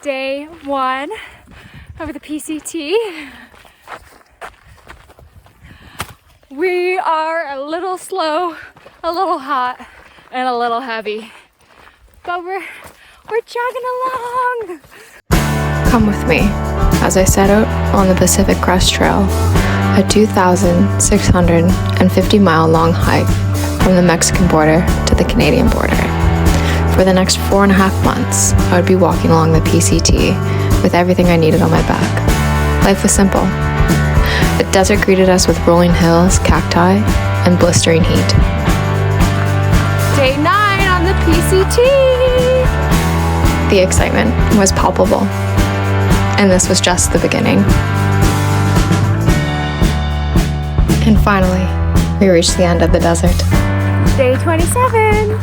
Day 1 of the PCT. We are a little slow, a little hot, and a little heavy, but we're jogging along. Come with me as I set out on the Pacific Crest Trail, a 2,650 mile long hike from the Mexican border to the Canadian border. For the next 4.5 months, I would be walking along the PCT with everything I needed on my back. Life was simple. The desert greeted us with rolling hills, cacti, and blistering heat. Day 9 on the PCT. The excitement was palpable, and this was just the beginning. And finally, we reached the end of the desert. Day 27.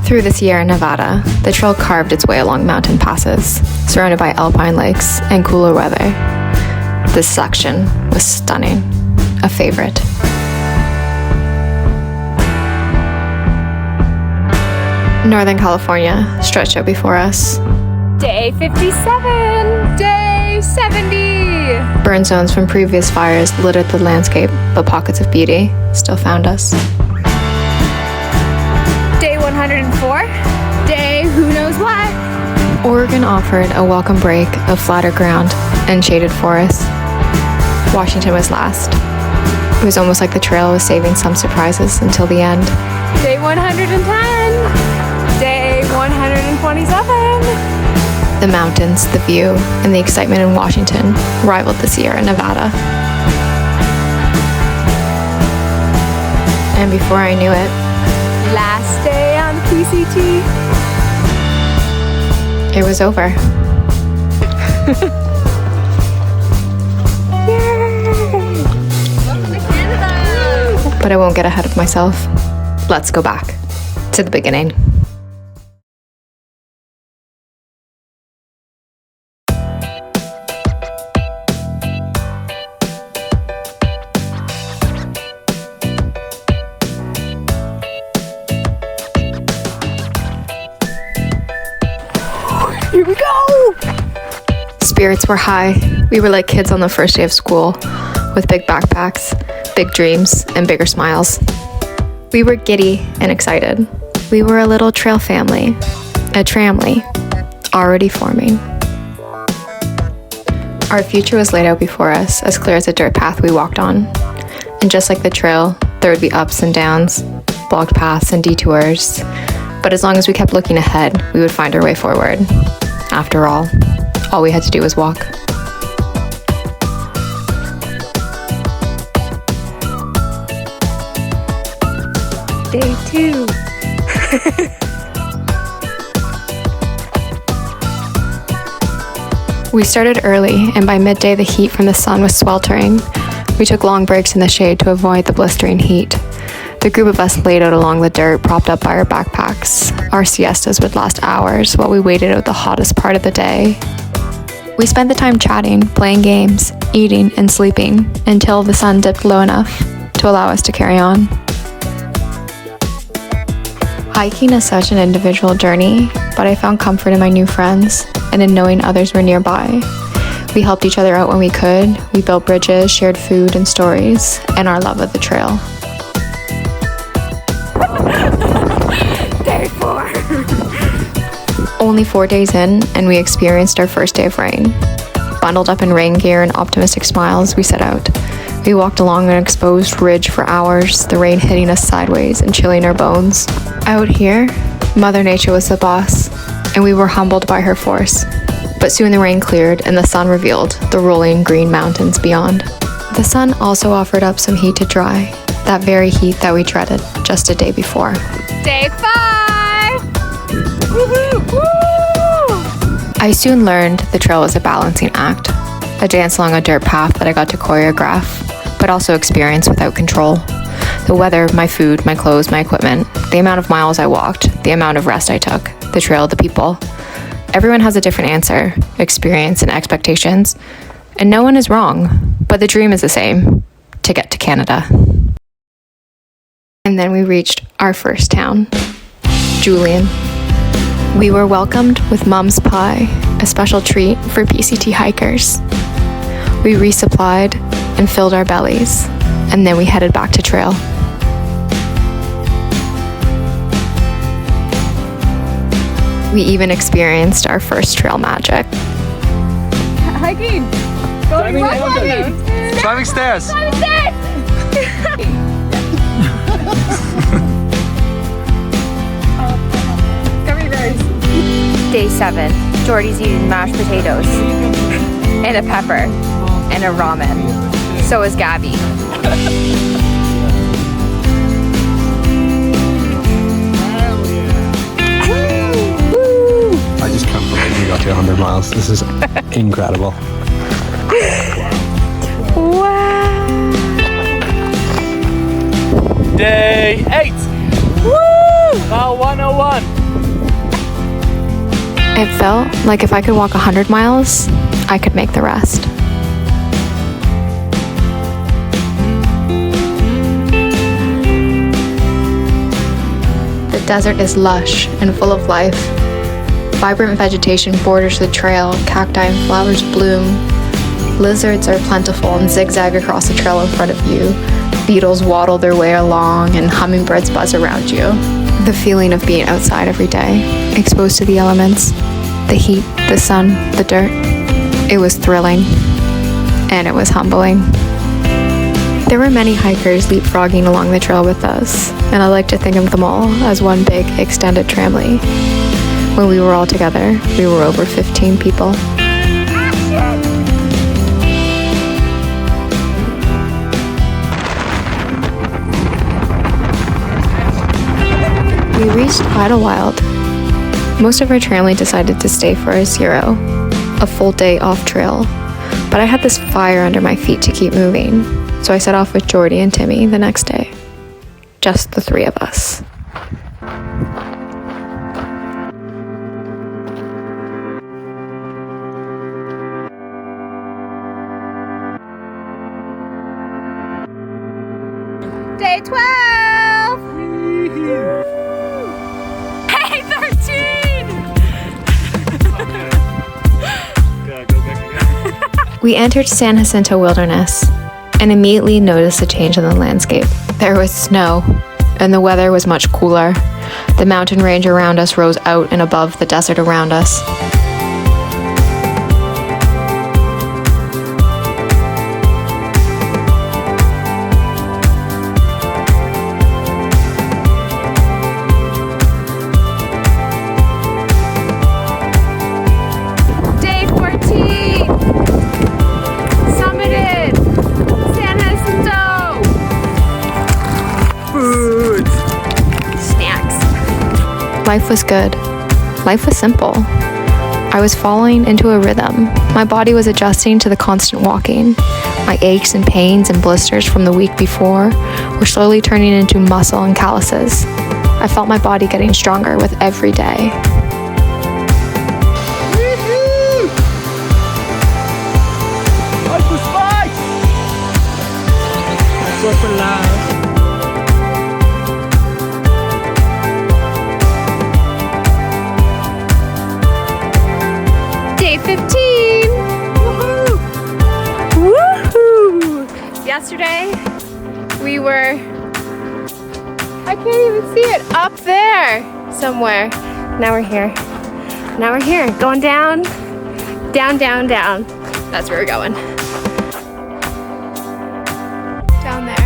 Through the Sierra Nevada, the trail carved its way along mountain passes, surrounded by alpine lakes and cooler weather. This section was stunning, a favorite. Northern California stretched out before us. Day 57. Day 70. Burn zones from previous fires littered the landscape, but pockets of beauty still found us. Day 104. Day who knows what. Oregon offered a welcome break of flatter ground and shaded forests. Washington was last. It was almost like the trail was saving some surprises until the end. Day 110. Day 127. The mountains, the view, and the excitement in Washington rivaled the Sierra Nevada. And before I knew it, Last day on the PCT. it was over. Yay! Welcome to Canada! But I won't get ahead of myself. Let's go back to the beginning. Here we go! Spirits were high. We were like kids on the first day of school, with big backpacks, big dreams, and bigger smiles. We were giddy and excited. We were a little trail family, a tramly, already forming. Our future was laid out before us, as clear as a dirt path we walked on. And just like the trail, there would be ups and downs, blocked paths and detours. But as long as we kept looking ahead, we would find our way forward. After all we had to do was walk. Day 2. We started early, and by midday the heat from the sun was sweltering. We took long breaks in the shade to avoid the blistering heat. The group of us laid out along the dirt, propped up by our backpacks. Our siestas would last hours while we waited out the hottest part of the day. We spent the time chatting, playing games, eating, and sleeping until the sun dipped low enough to allow us to carry on. Hiking is such an individual journey, but I found comfort in my new friends and in knowing others were nearby. We helped each other out when we could. We built bridges, shared food and stories, and our love of the trail. Day 4. Only 4 days in, and we experienced our first day of rain. Bundled up in rain gear and optimistic smiles, we set out. We walked along an exposed ridge for hours, the rain hitting us sideways and chilling our bones. Out here, Mother Nature was the boss, and we were humbled by her force. But soon the rain cleared and the sun revealed the rolling green mountains beyond. The sun also offered up some heat to dry, that very heat that we dreaded just a day before. Day 5. Woo-hoo! Woo! I soon learned the trail was a balancing act, a dance along a dirt path that I got to choreograph, but also experience without control. The weather, my food, my clothes, my equipment, the amount of miles I walked, the amount of rest I took, the trail, the people. Everyone has a different answer, experience, and expectations, and no one is wrong, but the dream is the same, to get to Canada. And then we reached our first town, Julian. We were welcomed with mum's pie, a special treat for PCT hikers. We resupplied and filled our bellies, and then we headed back to trail. We even experienced our first trail magic. Hiking! Going rock climbing! Climbing stairs! Climbing stairs! Gummy bears. Day 7. Jordy's eating mashed potatoes and a pepper and a ramen. So is Gabby. I just can't believe we got to 100 miles. This is incredible. Wow! Day 8! Woo! Mile 101. It felt like if I could walk 100 miles, I could make the rest. The desert is lush and full of life. Vibrant vegetation borders the trail, cacti and flowers bloom. Lizards are plentiful and zigzag across the trail in front of you. Beetles waddle their way along and hummingbirds buzz around you. The feeling of being outside every day, exposed to the elements, the heat, the sun, the dirt. It was thrilling, and it was humbling. There were many hikers leapfrogging along the trail with us, and I like to think of them all as one big extended tramily. When we were all together, we were over 15 people. We reached Idlewild. Most of our tramily decided to stay for a zero, a full day off trail, but I had this fire under my feet to keep moving, so I set off with Jordy and Timmy the next day. Just the 3 of us. Day 12! Day 13! We entered San Jacinto Wilderness and immediately noticed a change in the landscape. There was snow, and the weather was much cooler. The mountain range around us rose out and above the desert around us. Day 14! Summited! San Jacinto! Food! Snacks. Life was good. Life was simple. I was falling into a rhythm. My body was adjusting to the constant walking. My aches and pains and blisters from the week before were slowly turning into muscle and calluses. I felt my body getting stronger with every day. Life was fine! Super loud. Day 15! Woohoo! Woohoo! Yesterday, we were, I can't even see it, up there somewhere. Now we're here. Now we're here, going down, down, down, down. That's where we're going. Down there.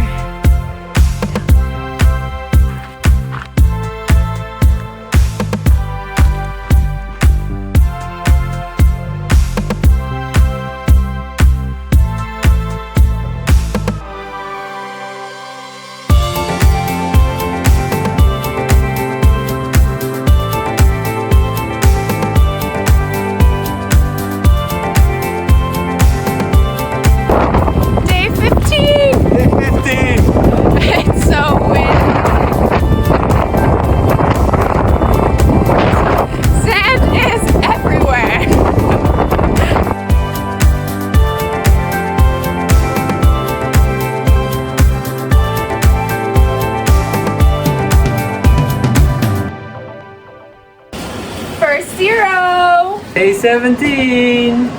17.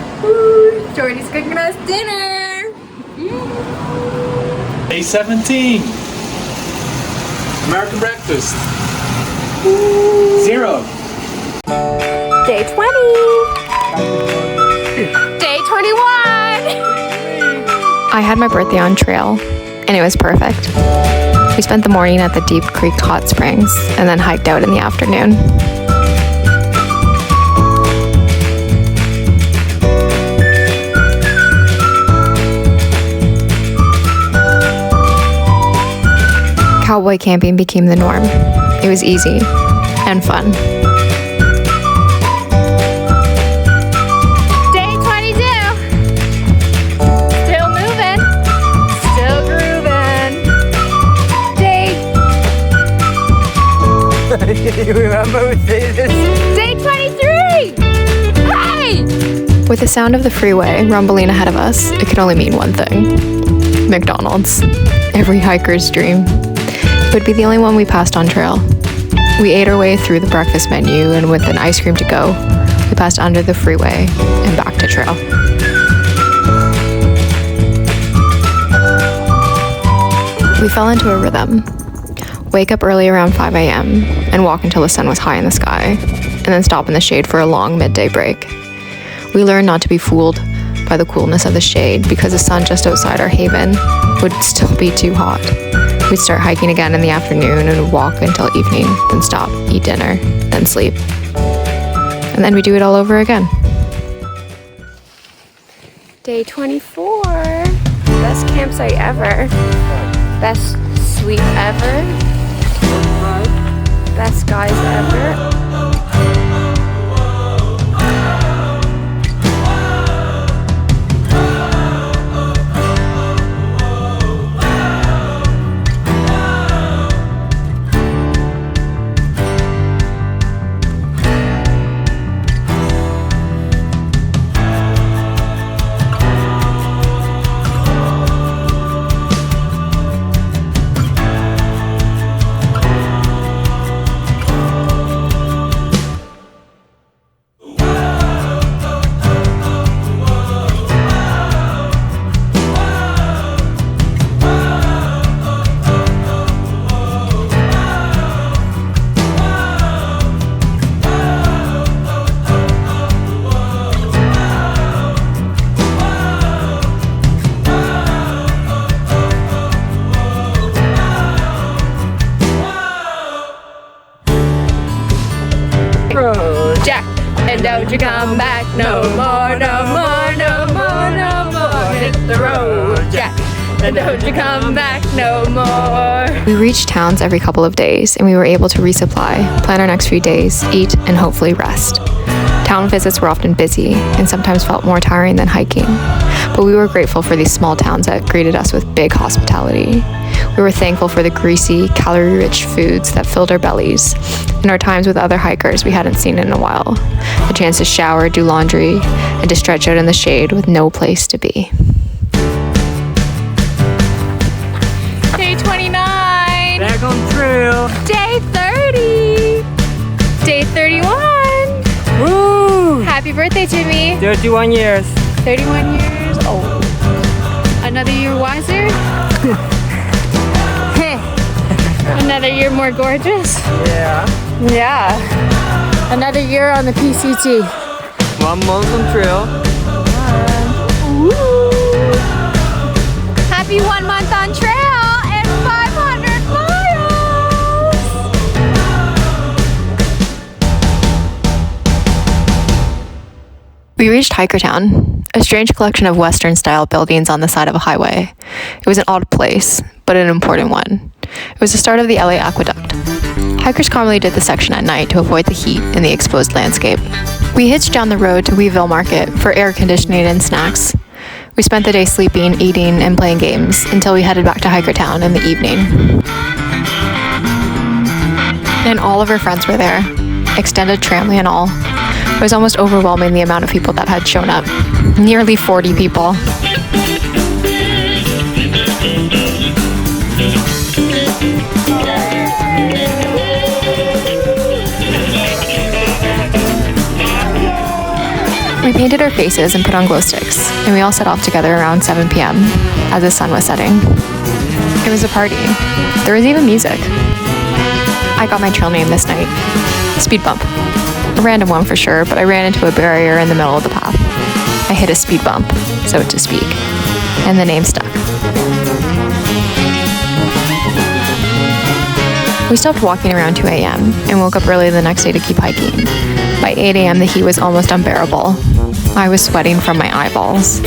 Jordy's cooking us dinner. Day 17. American breakfast. 0. Day 20. Day 21. I had my birthday on trail, and it was perfect. We spent the morning at the Deep Creek Hot Springs and then hiked out in the afternoon. Cowboy camping became the norm. It was easy and fun. Day 22. Still moving. Still grooving. You remember we say this? Day 23. Hey! With the sound of the freeway rumbling ahead of us, it could only mean one thing: McDonald's. Every hiker's dream. It would be the only one we passed on trail. We ate our way through the breakfast menu, and with an ice cream to go, we passed under the freeway and back to trail. We fell into a rhythm. Wake up early around 5 a.m. and walk until the sun was high in the sky, and then stop in the shade for a long midday break. We learned not to be fooled by the coolness of the shade because the sun just outside our haven would still be too hot. We'd start hiking again in the afternoon and walk until evening, then stop, eat dinner, then sleep. And then we do it all over again. Day 24. Best campsite ever. Best sleep ever. Best guys ever. Jack, and don't you come back no more, no more, no more, no more. Hit the road, Jack, and don't you come back no more. We reached towns every couple of days, and we were able to resupply, plan our next few days, eat, and hopefully rest. Town visits were often busy and sometimes felt more tiring than hiking, but we were grateful for these small towns that greeted us with big hospitality. We were thankful for the greasy, calorie-rich foods that filled our bellies, and our times with other hikers we hadn't seen in a while. The chance to shower, do laundry, and to stretch out in the shade with no place to be. Day 29. Back on trail. Day 30. Day 31. Woo! Happy birthday, Jimmy. 31 years. 31 years old. Another year wiser. Another year more gorgeous. Yeah. Yeah. Another year on the PCT. 1 month on trail. Woo. Happy 1 month on trail and 500 miles. We reached Hikertown, a strange collection of Western-style buildings on the side of a highway. It was an odd place, but an important one. It was the start of the LA Aqueduct. Hikers commonly did the section at night to avoid the heat in the exposed landscape. We hitched down the road to Weeville Market for air conditioning and snacks. We spent the day sleeping, eating, and playing games until we headed back to Hikertown in the evening. And all of our friends were there, extended family and all. It was almost overwhelming the amount of people that had shown up. Nearly 40 people. We painted our faces and put on glow sticks, and we all set off together around 7 p.m. as the sun was setting. It was a party. There was even music. I got my trail name this night, Speed Bump. A random one for sure, but I ran into a barrier in the middle of the path. I hit a speed bump, so to speak, and the name stuck. We stopped walking around 2 a.m. and woke up early the next day to keep hiking. By 8 a.m. the heat was almost unbearable. I was sweating from my eyeballs.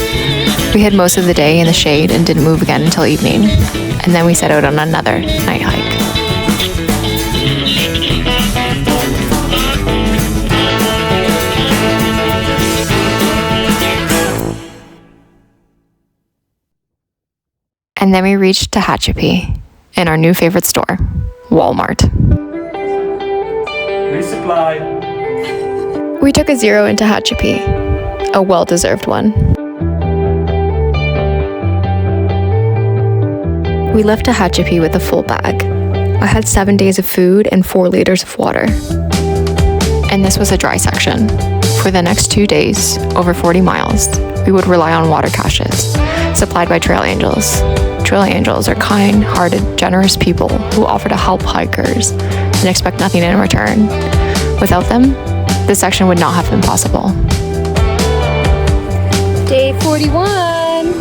We had most of the day in the shade and didn't move again until evening, and then we set out on another night hike. And then we reached Tehachapi and our new favorite store, Walmart. Resupply. We took a 0 in Tehachapi, a well-deserved one. We left Tehachapi with a full bag. I had 7 days of food and 4 liters of water. And this was a dry section. For the next 2 days, over 40 miles, we would rely on water caches, supplied by trail angels. Trail angels are kind-hearted, generous people who offer to help hikers and expect nothing in return. Without them, this section would not have been possible. Day 41.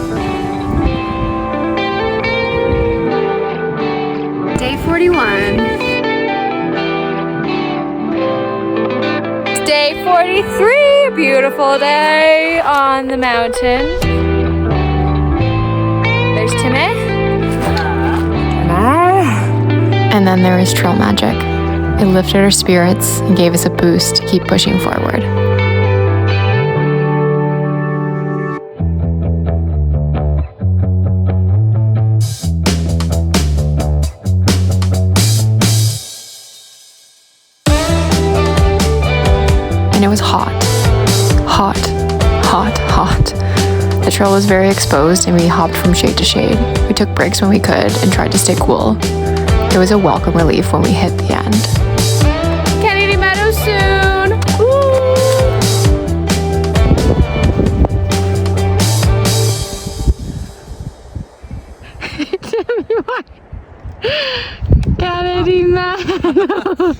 Day 41. It's day 43. A beautiful day on the mountain. There's Timmy. And then there was trail magic. It lifted our spirits and gave us a boost to keep pushing forward. And it was hot. Hot, hot, hot. The trail was very exposed and we hopped from shade to shade. We took breaks when we could and tried to stay cool. It was a welcome relief when we hit the end. Kennedy Meadows soon. Kennedy Meadows.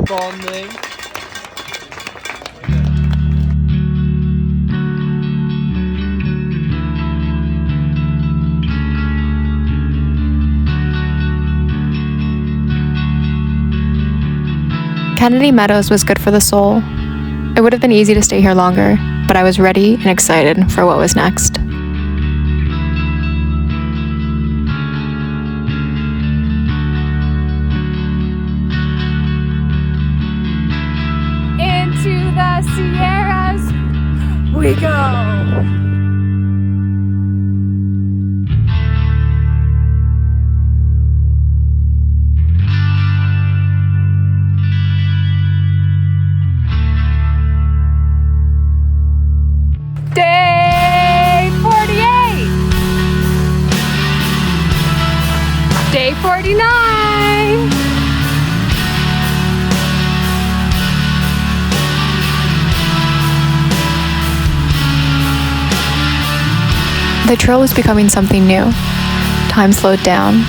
Bonding. Kennedy Meadows was good for the soul. It would have been easy to stay here longer, but I was ready and excited for what was next. Into the Sierras we go. Day 48. Day 49. The trail was becoming something new. Time slowed down.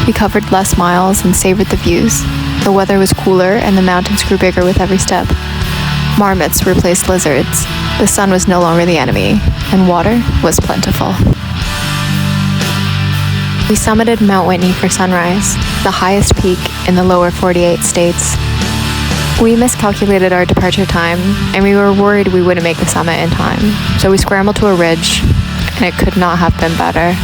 We covered less miles and savored the views. The weather was cooler and the mountains grew bigger with every step. Marmots replaced lizards. The sun was no longer the enemy, and water was plentiful. We summited Mount Whitney for sunrise, the highest peak in the lower 48 states. We miscalculated our departure time, and we were worried we wouldn't make the summit in time, so we scrambled to a ridge, and it could not have been better.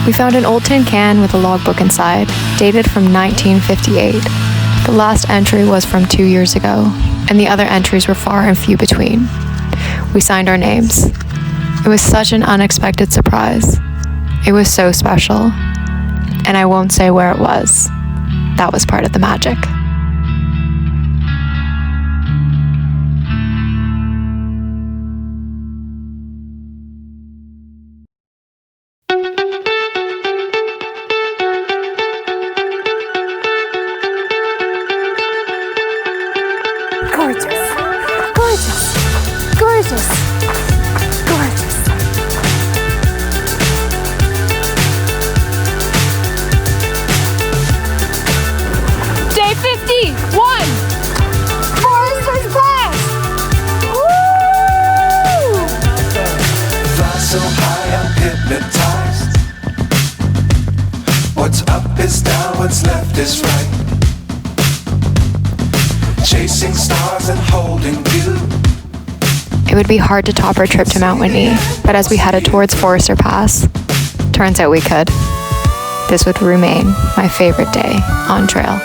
We found an old tin can with a logbook inside, dated from 1958. The last entry was from 2 years ago, and the other entries were far and few between. We signed our names. It was such an unexpected surprise. It was so special, and I won't say where it was. That was part of the magic. What's up is down, what's left is right. Chasing stars and holding you. It would be hard to top our trip to Mount Whitney, but as we headed towards Forester Pass, turns out we could. This would remain my favorite day on trail.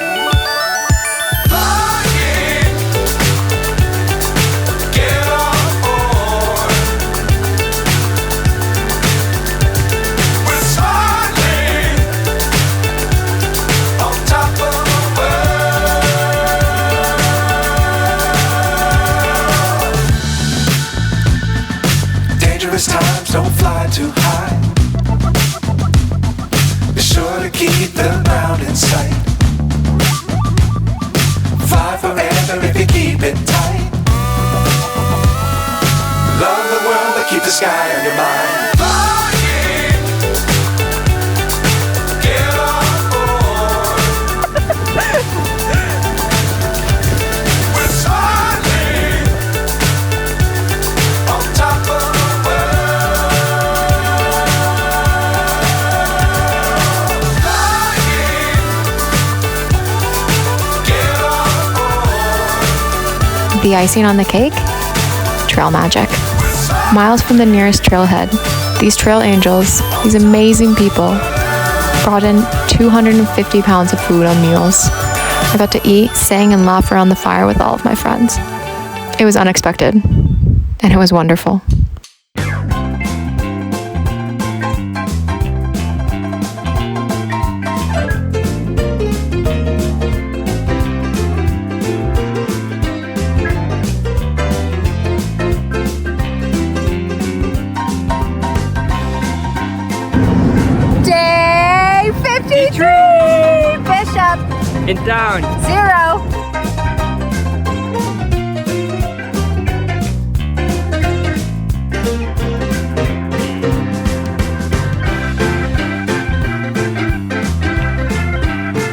Times don't fly too high. Be sure to keep the ground in sight. Fly forever if you keep it tight. Love the world but keep the sky on your mind. Get on board. We're soaring on top of the icing on the cake? Trail magic. Miles from the nearest trailhead, these trail angels, these amazing people, brought in 250 pounds of food on meals. I got to eat, sing, and laugh around the fire with all of my friends. It was unexpected, and it was wonderful. Bishop. And down. 0.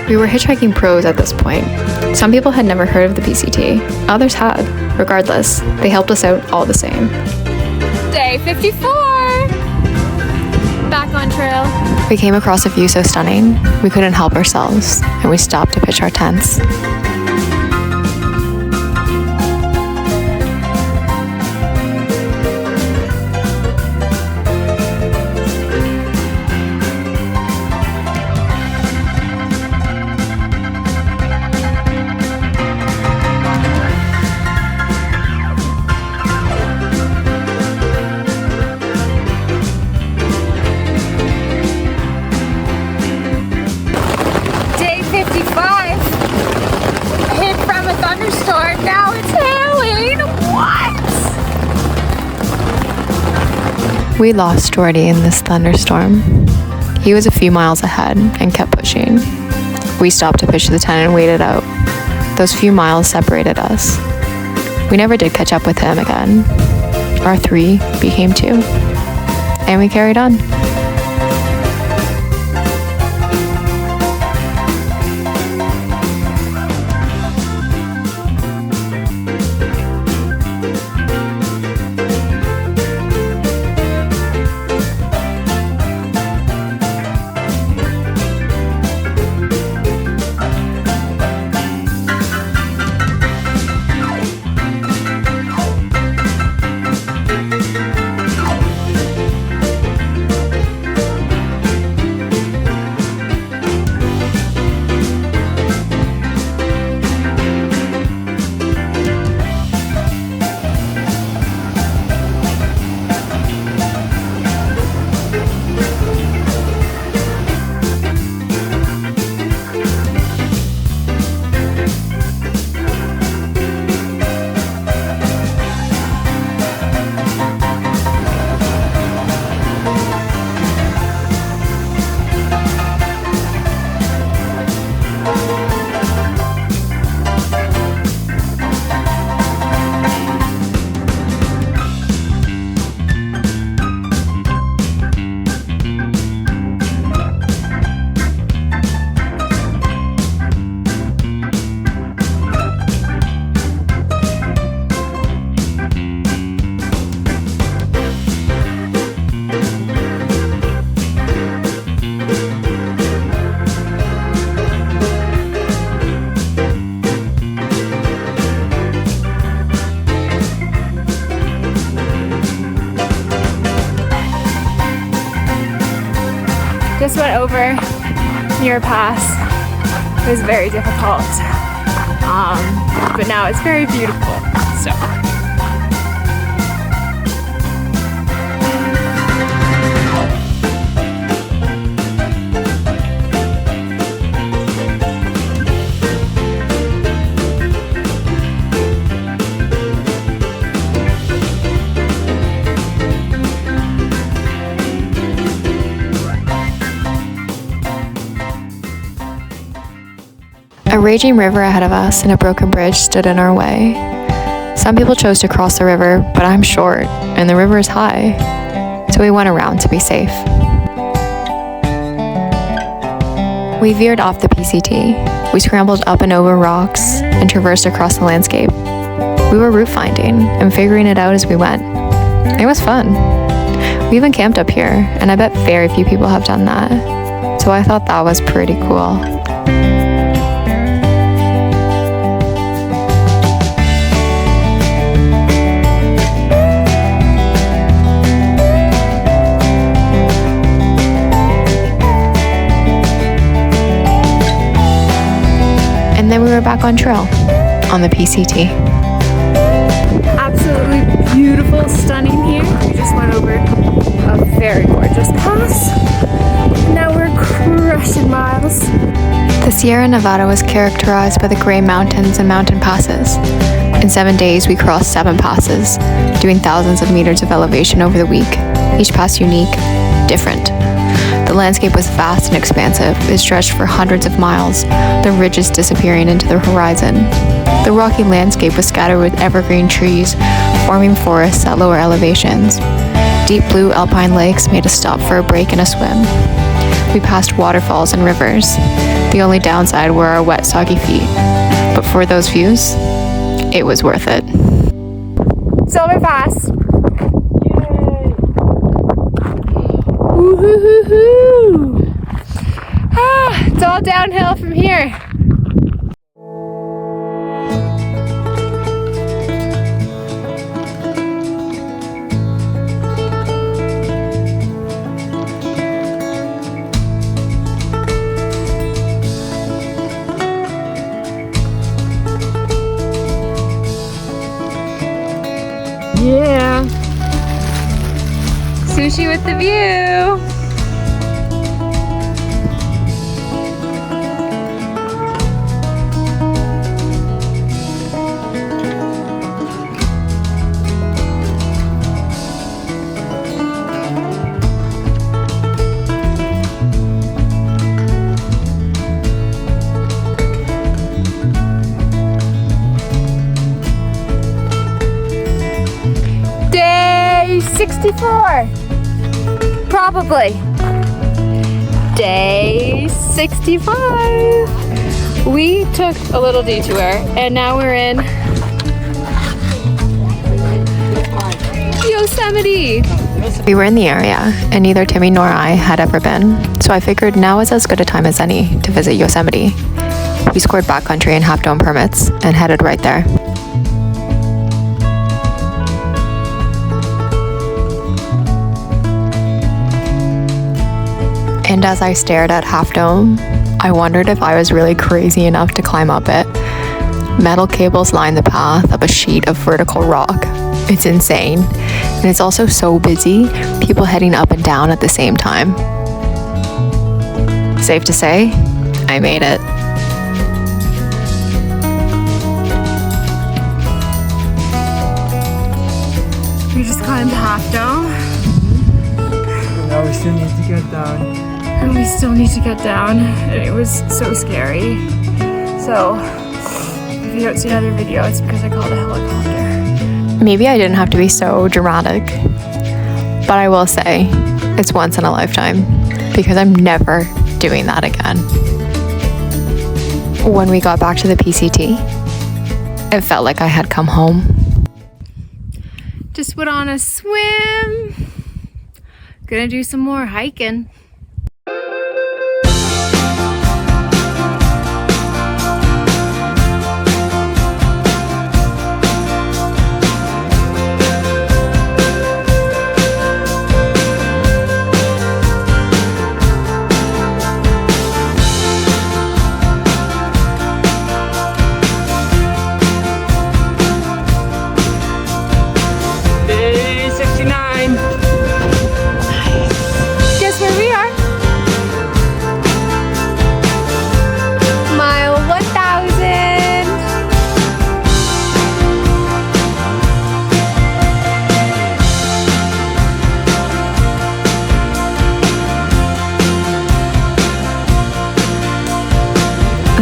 We were hitchhiking pros at this point. Some people had never heard of the PCT, others had. Regardless, they helped us out all the same. Day 54. Back on trail. We came across a view so stunning, we couldn't help ourselves, and we stopped to pitch our tents. We lost Jordy in this thunderstorm. He was a few miles ahead and kept pushing. We stopped to pitch the tent and waited out. Those few miles separated us. We never did catch up with him again. Our 3 became 2. And we carried on. just went over near a pass. It was very difficult, but now it's very beautiful. So. A raging river ahead of us and a broken bridge stood in our way. Some people chose to cross the river, but I'm short and the river is high, so we went around to be safe. We veered off the PCT. We scrambled up and over rocks and traversed across the landscape. We were route finding and figuring it out as we went. It was fun. We even camped up here, and I bet very few people have done that, so I thought that was pretty cool. And then we were back on trail, on the PCT. Absolutely beautiful, stunning here. We just went over a very gorgeous pass. Now we're crushing miles. The Sierra Nevada was characterized by the gray mountains and mountain passes. In 7 days, we crossed 7 passes, doing thousands of meters of elevation over the week, each pass unique, different. The landscape was vast and expansive. It stretched for hundreds of miles, the ridges disappearing into the horizon. The rocky landscape was scattered with evergreen trees, forming forests at lower elevations. Deep blue alpine lakes made us stop for a break and a swim. We passed waterfalls and rivers. The only downside were our wet, soggy feet. But for those views, it was worth it. Silver Pass. Woo-hoo-hoo-hoo. It's all downhill from here. Yeah. Sushi with the view. Day 64. Probably. Day 65. We took a little detour and now we're in Yosemite. We were in the area, and neither Timmy nor I had ever been, so I figured now is as good a time as any to visit Yosemite. We scored backcountry and half-dome permits and headed right there. And as I stared at Half Dome, I wondered if I was really crazy enough to climb up it. Metal cables line the path of a sheet of vertical rock. It's insane. And it's also so busy, people heading up and down at the same time. Safe to say, I made it. We just climbed Half Dome. Now we still need to get down. And we still need to get down. And it was so scary. So, if you don't see another video, it's because I called a helicopter. Maybe I didn't have to be so dramatic, but I will say it's once in a lifetime because I'm never doing that again. When we got back to the PCT, it felt like I had come home. Just went on a swim. Gonna do some more hiking.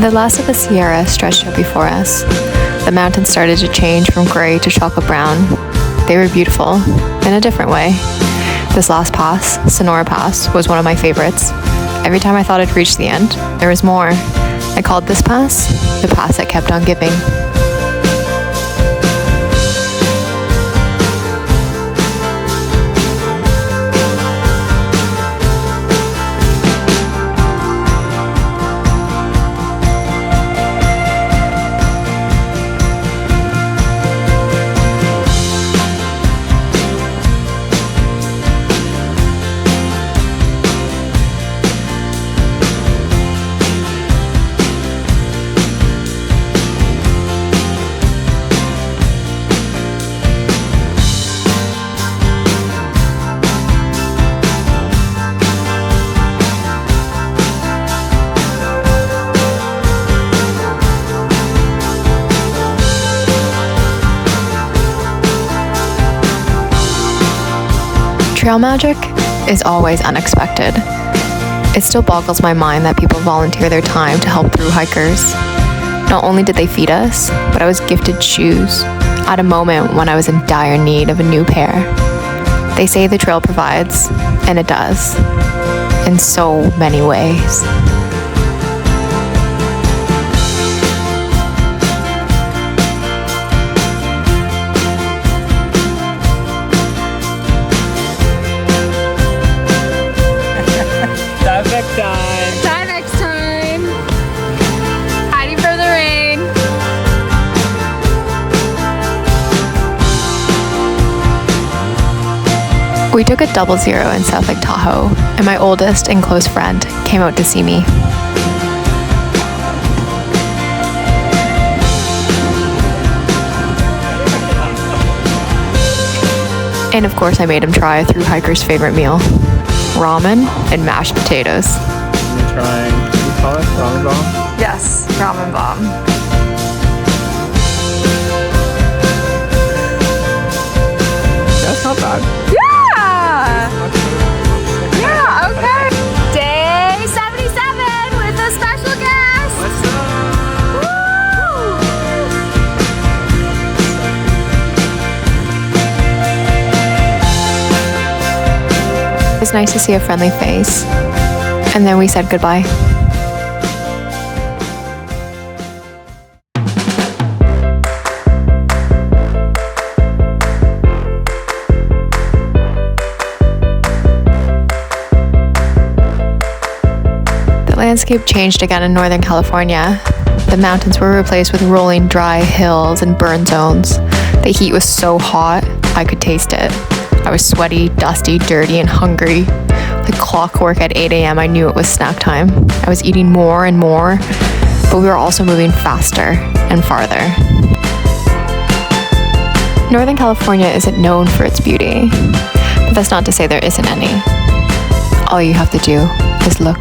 The last of the Sierra stretched out before us. The mountains started to change from gray to chocolate brown. They were beautiful, in a different way. This last pass, Sonora Pass, was one of my favorites. Every time I thought I'd reached the end, there was more. I called this pass the pass that kept on giving. Trail magic is always unexpected. It still boggles my mind that people volunteer their time to help through hikers. Not only did they feed us, but I was gifted shoes at a moment when I was in dire need of a new pair. They say the trail provides, and it does, in so many ways. Timex time. Hiding from the rain. We took a 00 in South Lake Tahoe, and my oldest and close friend came out to see me. And of course I made him try a thru hiker's favorite meal, ramen and mashed potatoes. You're trying, what do you call it? Ramen bomb? Yes, ramen bomb. That's not bad. Yeah, okay. Day 77 with a special guest. Woo! It was nice to see a friendly face. And then we said goodbye. The landscape changed again in Northern California. The mountains were replaced with rolling dry hills and burn zones. The heat was so hot, I could taste it. I was sweaty, dusty, dirty, and hungry. Like clockwork at 8 a.m., I knew it was snack time. I was eating more and more, but we were also moving faster and farther. Northern California isn't known for its beauty, but that's not to say there isn't any. All you have to do is look.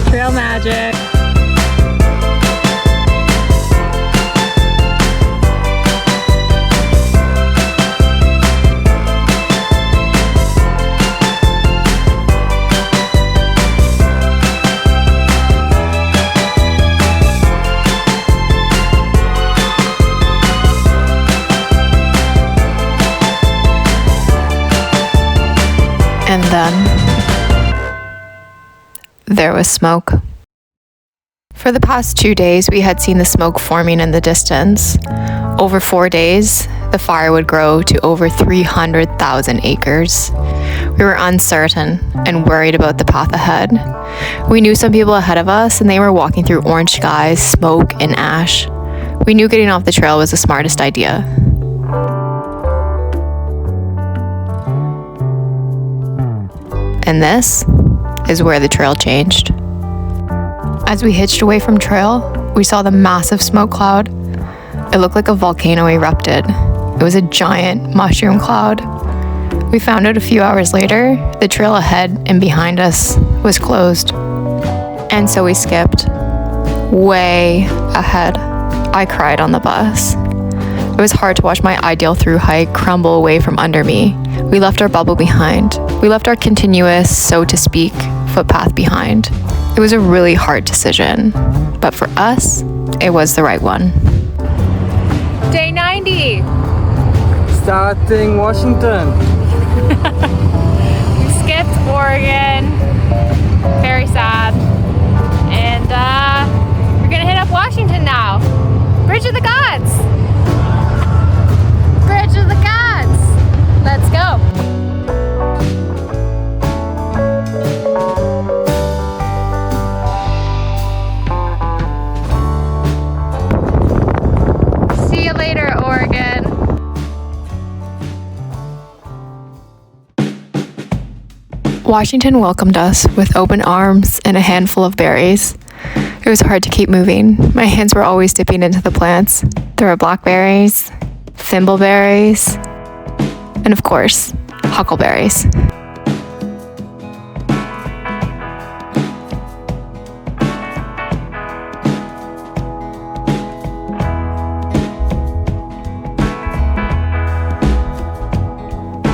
Trail magic. And then there was smoke. For the past 2 days, we had seen the smoke forming in the distance. Over 4 days, the fire would grow to over 300,000 acres. We were uncertain and worried about the path ahead. We knew some people ahead of us, and they were walking through orange skies, smoke, and ash. We knew getting off the trail was the smartest idea. And this is where the trail changed. As we hitched away from trail, we saw the massive smoke cloud. It looked like a volcano erupted. It was a giant mushroom cloud. We found out a few hours later, the trail ahead and behind us was closed. And so we skipped way ahead. I cried on the bus. It was hard to watch my ideal through hike crumble away from under me. We left our bubble behind. We left our continuous, so to speak, footpath behind. It was a really hard decision, but for us, it was the right one. Day 90. Starting Washington. We skipped Oregon. Very sad. And we're gonna hit up Washington now. Bridge of the Gods. Bridge of the Gods. Let's go. See you later, Oregon. Washington welcomed us with open arms and a handful of berries. It was hard to keep moving. My hands were always dipping into the plants. There were blackberries, thimbleberries, and of course, huckleberries.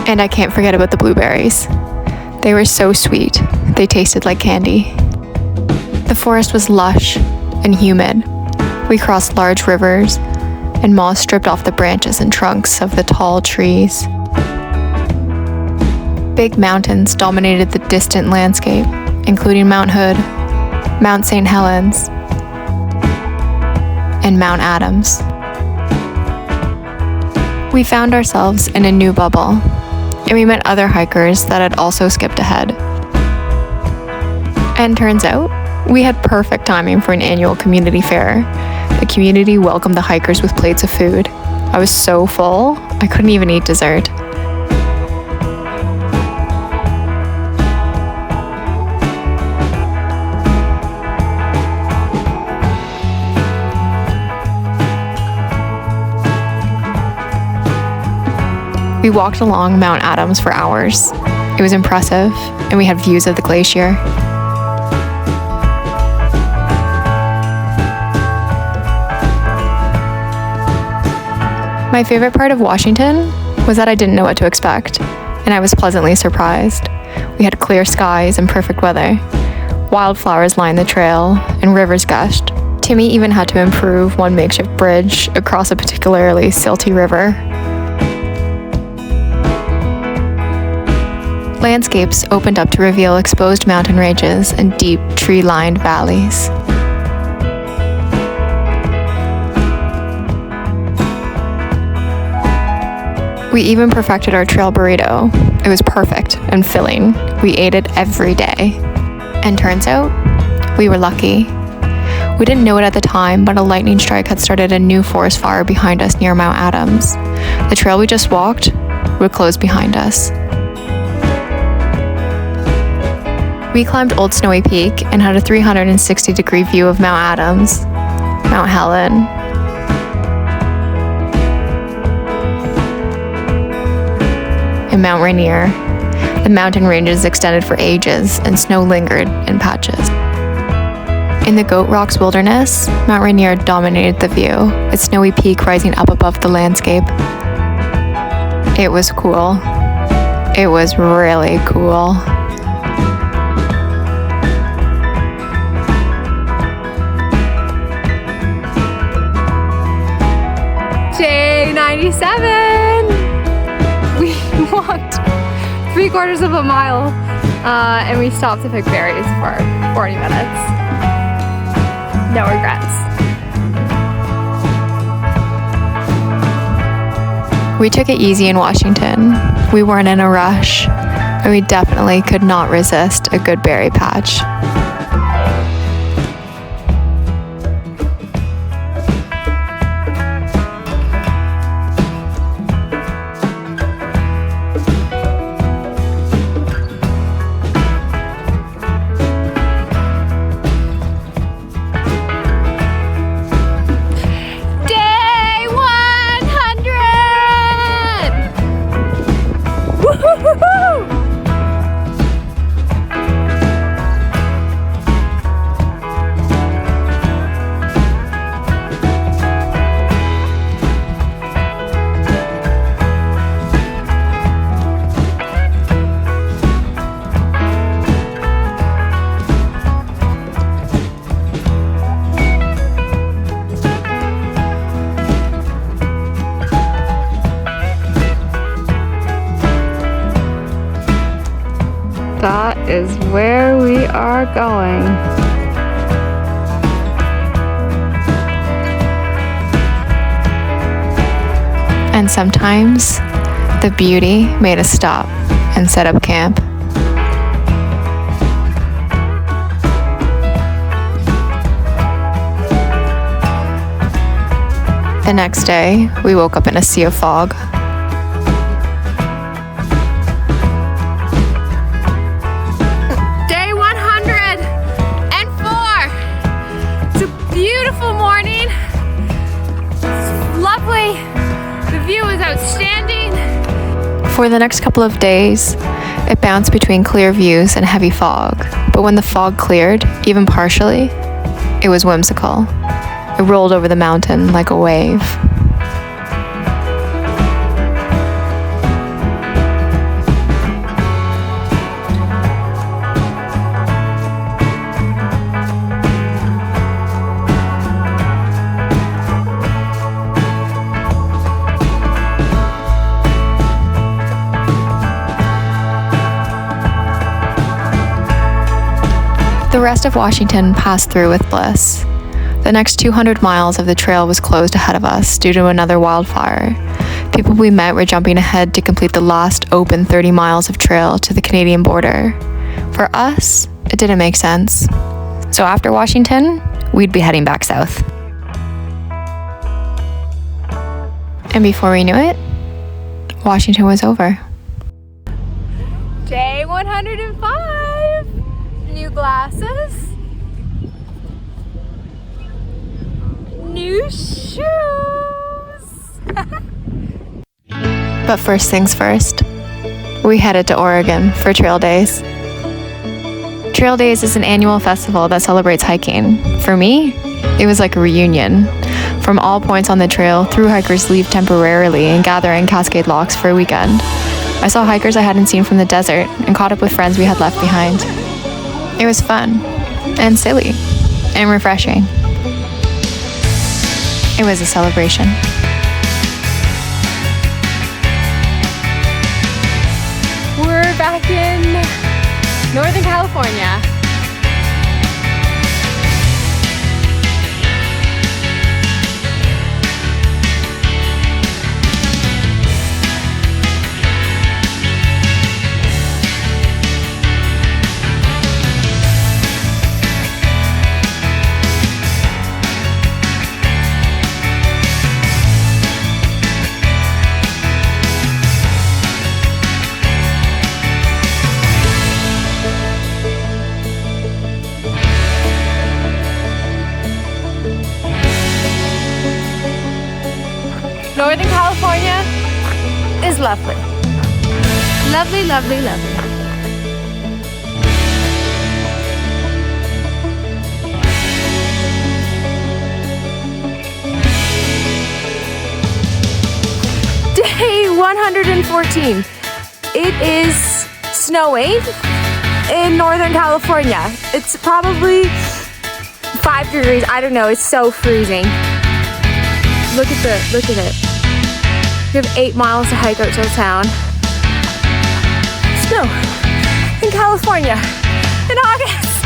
And I can't forget about the blueberries. They were so sweet. They tasted like candy. The forest was lush and humid. We crossed large rivers, and moss stripped off the branches and trunks of the tall trees. Big mountains dominated the distant landscape, including Mount Hood, Mount St. Helens, and Mount Adams. We found ourselves in a new bubble, and we met other hikers that had also skipped ahead. And turns out, we had perfect timing for an annual community fair. The community welcomed the hikers with plates of food. I was so full, I couldn't even eat dessert. We walked along Mount Adams for hours. It was impressive, and we had views of the glacier. My favorite part of Washington was that I didn't know what to expect, and I was pleasantly surprised. We had clear skies and perfect weather. Wildflowers lined the trail, and rivers gushed. Timmy even had to improve one makeshift bridge across a particularly silty river. Landscapes opened up to reveal exposed mountain ranges and deep, tree-lined valleys. We even perfected our trail burrito. It was perfect and filling. We ate it every day. And turns out, we were lucky. We didn't know it at the time, but a lightning strike had started a new forest fire behind us near Mount Adams. The trail we just walked would close behind us. We climbed Old Snowy Peak and had a 360-degree view of Mount Adams, Mount Helen, and Mount Rainier. The mountain ranges extended for ages, and snow lingered in patches. In the Goat Rocks Wilderness, Mount Rainier dominated the view, its snowy peak rising up above the landscape. It was cool. It was really cool. Day 97. We walked 3/4 of a mile and we stopped to pick berries for 40 minutes. No regrets. We took it easy in Washington. We weren't in a rush, and we definitely could not resist a good berry patch. is where we are going. And sometimes the beauty made us stop and set up camp. The next day, we woke up in a sea of fog. Day 104. It's a beautiful morning. It's lovely. The view is outstanding. For the next couple of days, it bounced between clear views and heavy fog. But when the fog cleared, even partially, it was whimsical. It rolled over the mountain like a wave. The rest of Washington passed through with bliss. The next 200 miles of the trail was closed ahead of us due to another wildfire. People we met were jumping ahead to complete the last open 30 miles of trail to the Canadian border. For us, it didn't make sense. So after Washington, we'd be heading back south. And before we knew it, Washington was over. Day 105. New glasses. New shoes. But first things first, we headed to Oregon for Trail Days. Trail Days is an annual festival that celebrates hiking. For me, it was like a reunion. From all points on the trail, thru hikers leave temporarily and gather in Cascade Locks for a weekend. I saw hikers I hadn't seen from the desert and caught up with friends we had left behind. It was fun and silly and refreshing. It was a celebration. We're back in Northern California. Northern California is lovely. Lovely, lovely, lovely. Day 114. It is snowing in Northern California. It's probably 5 degrees. I don't know. It's so freezing. Look at it. We have 8 miles to hike out to town. Snow in California in August.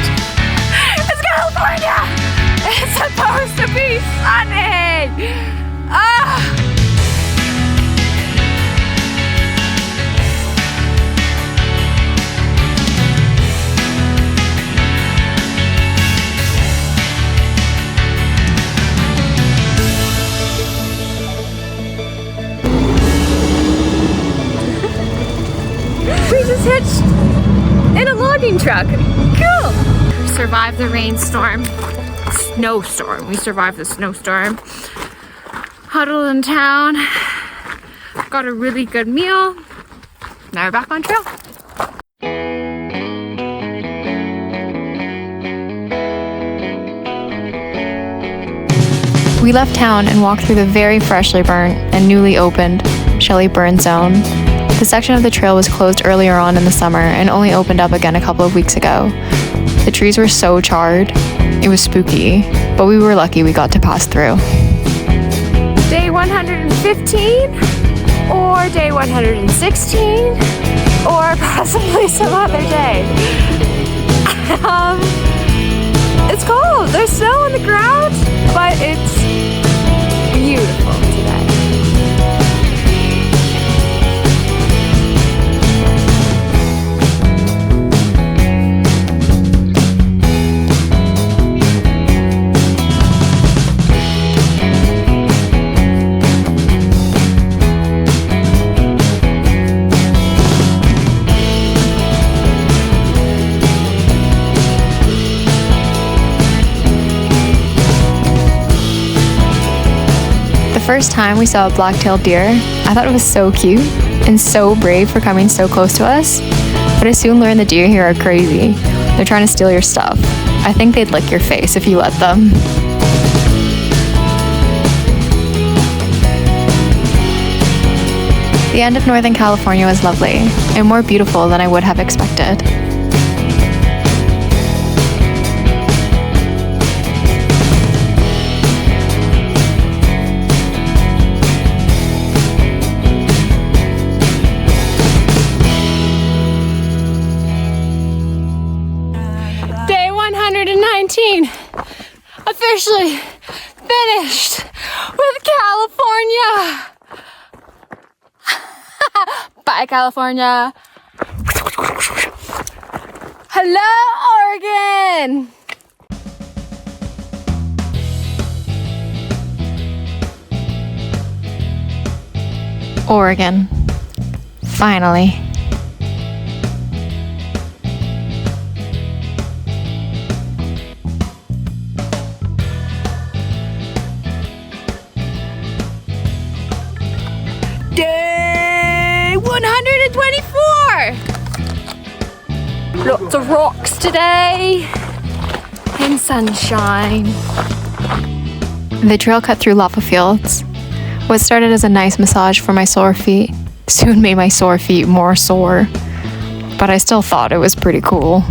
It's California. It's supposed to be sunny. Ah. We just hitched in a logging truck. Cool. Survived the rainstorm. Snowstorm. We survived the snowstorm. Huddled in town. Got a really good meal. Now we're back on trail. We left town and walked through the very freshly burnt and newly opened Shelley Burn Zone. The section of the trail was closed earlier on in the summer and only opened up again a couple of weeks ago. The trees were so charred, it was spooky, but we were lucky we got to pass through. Day 115 or day 116 or possibly some other day. It's cold. There's snow on the ground, but it's beautiful today. The first time we saw a black-tailed deer, I thought it was so cute and so brave for coming so close to us. But I soon learned the deer here are crazy. They're trying to steal your stuff. I think they'd lick your face if you let them. The end of Northern California was lovely and more beautiful than I would have expected. Day 119, officially finished with California. Bye, California. Hello, Oregon. Oregon. Finally. Day 124. Lots of rocks today and sunshine. The trail cut through lava fields. What started as a nice massage for my sore feet soon made my sore feet more sore, but I still thought it was pretty cool.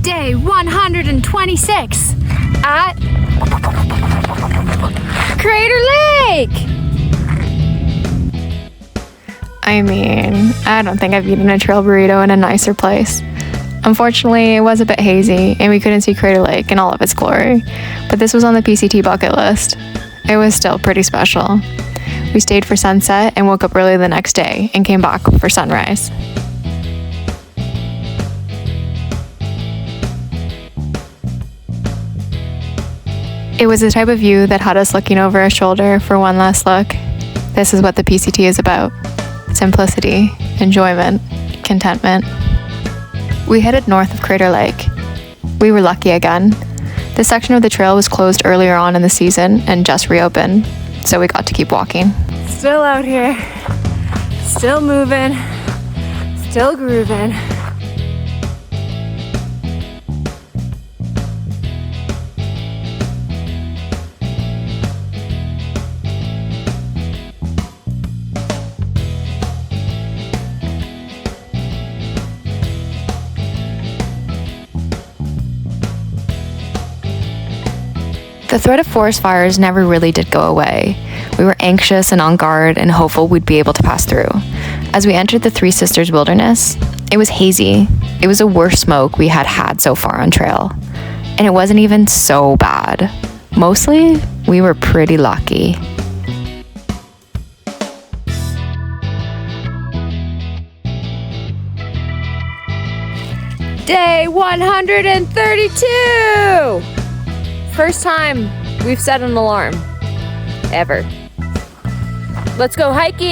Day 126 at Crater Lake. I mean, I don't think I've eaten a trail burrito in a nicer place. Unfortunately, it was a bit hazy and we couldn't see Crater Lake in all of its glory, but this was on the PCT bucket list. It was still pretty special. We stayed for sunset and woke up early the next day and came back for sunrise. It was the type of view that had us looking over our shoulder for one last look. This is what the PCT is about. Simplicity, enjoyment, contentment. We headed north of Crater Lake. We were lucky again. This section of the trail was closed earlier on in the season and just reopened, so we got to keep walking. Still out here, still moving, still grooving. The threat of forest fires never really did go away. We were anxious and on guard and hopeful we'd be able to pass through. As we entered the Three Sisters Wilderness, it was hazy. It was the worst smoke we had had so far on trail. And it wasn't even so bad. Mostly, we were pretty lucky. Day 132. First time we've set an alarm, ever. Let's go hiking!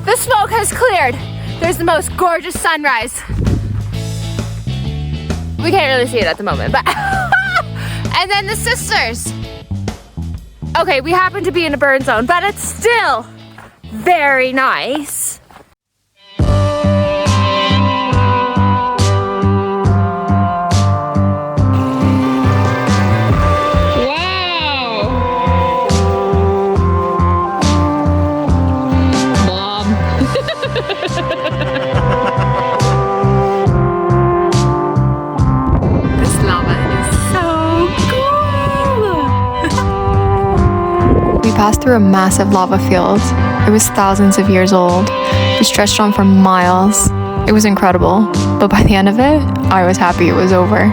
The smoke has cleared. There's the most gorgeous sunrise. We can't really see it at the moment, but and then the sisters. Okay, we happen to be in a burn zone, but it's still very nice. passed through a massive lava field. It was thousands of years old. It stretched on for miles. It was incredible, but by the end of it, I was happy it was over.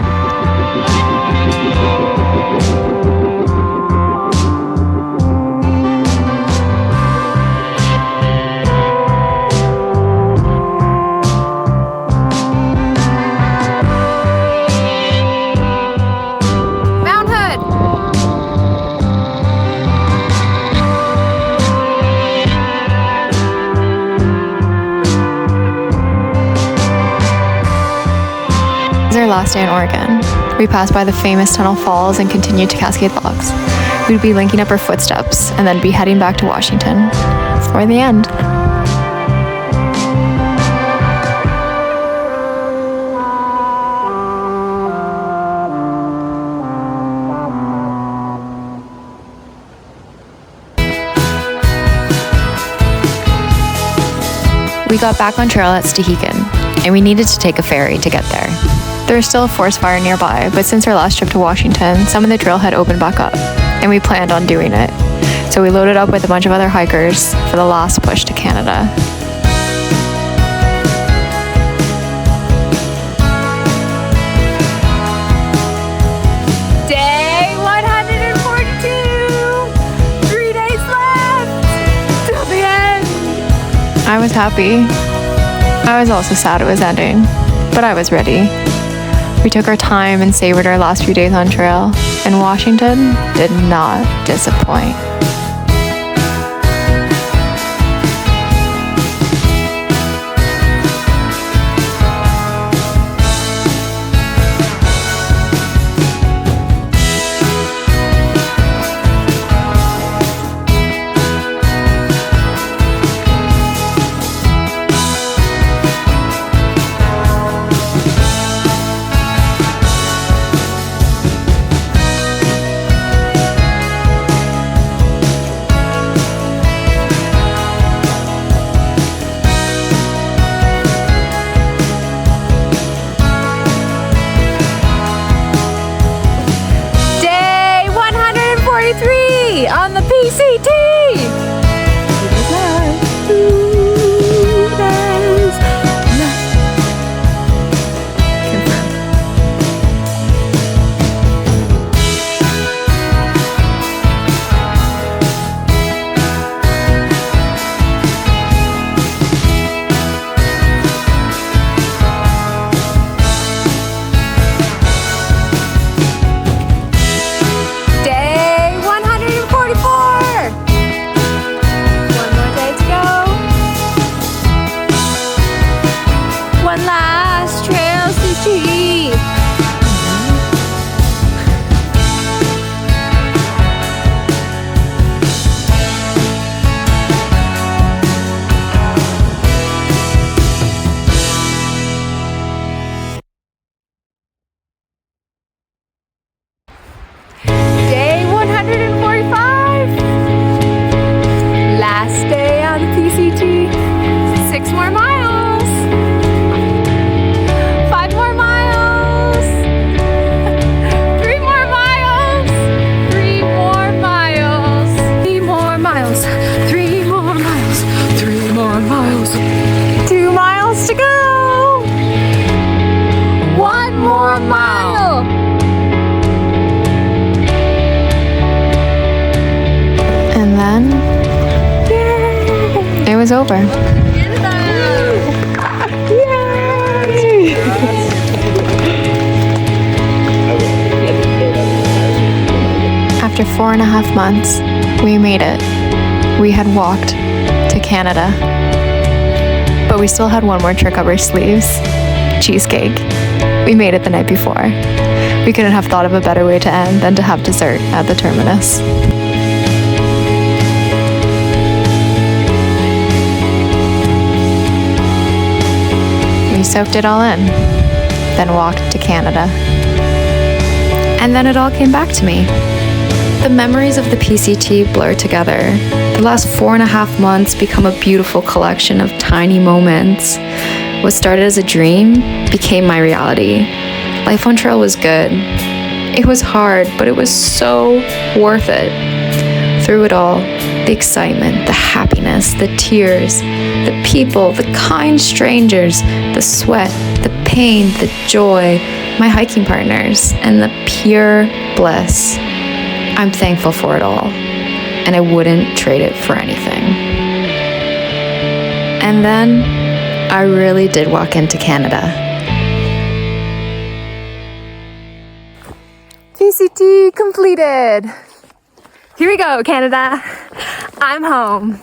Our last day in Oregon. We passed by the famous Tunnel Falls and continued to Cascade Locks. We'd be linking up our footsteps and then be heading back to Washington for the end. We got back on trail at Stehekin, and we needed to take a ferry to get there. There was still a forest fire nearby, but since our last trip to Washington, some of the trail had opened back up, and we planned on doing it. So we loaded up with a bunch of other hikers for the last push to Canada. Day 142! 3 days left till the end! I was happy. I was also sad it was ending, but I was ready. We took our time and savored our last few days on trail, and Washington did not disappoint. On the PCT! It was over. After 4.5 months, we made it. We had walked to Canada. But we still had one more trick up our sleeves. Cheesecake. We made it the night before. We couldn't have thought of a better way to end than to have dessert at the terminus. We soaked it all in, then walked to Canada. And then it all came back to me. The memories of the PCT blur together. The last 4.5 months become a beautiful collection of tiny moments. What started as a dream became my reality. Life on trail was good. It was hard, but it was so worth it. Through it all, the excitement, the happiness, the tears, the people, the kind strangers, the sweat, the pain, the joy, my hiking partners, and the pure bliss. I'm thankful for it all, and I wouldn't trade it for anything. And then I really did walk into Canada. PCT completed. Here we go, Canada. I'm home.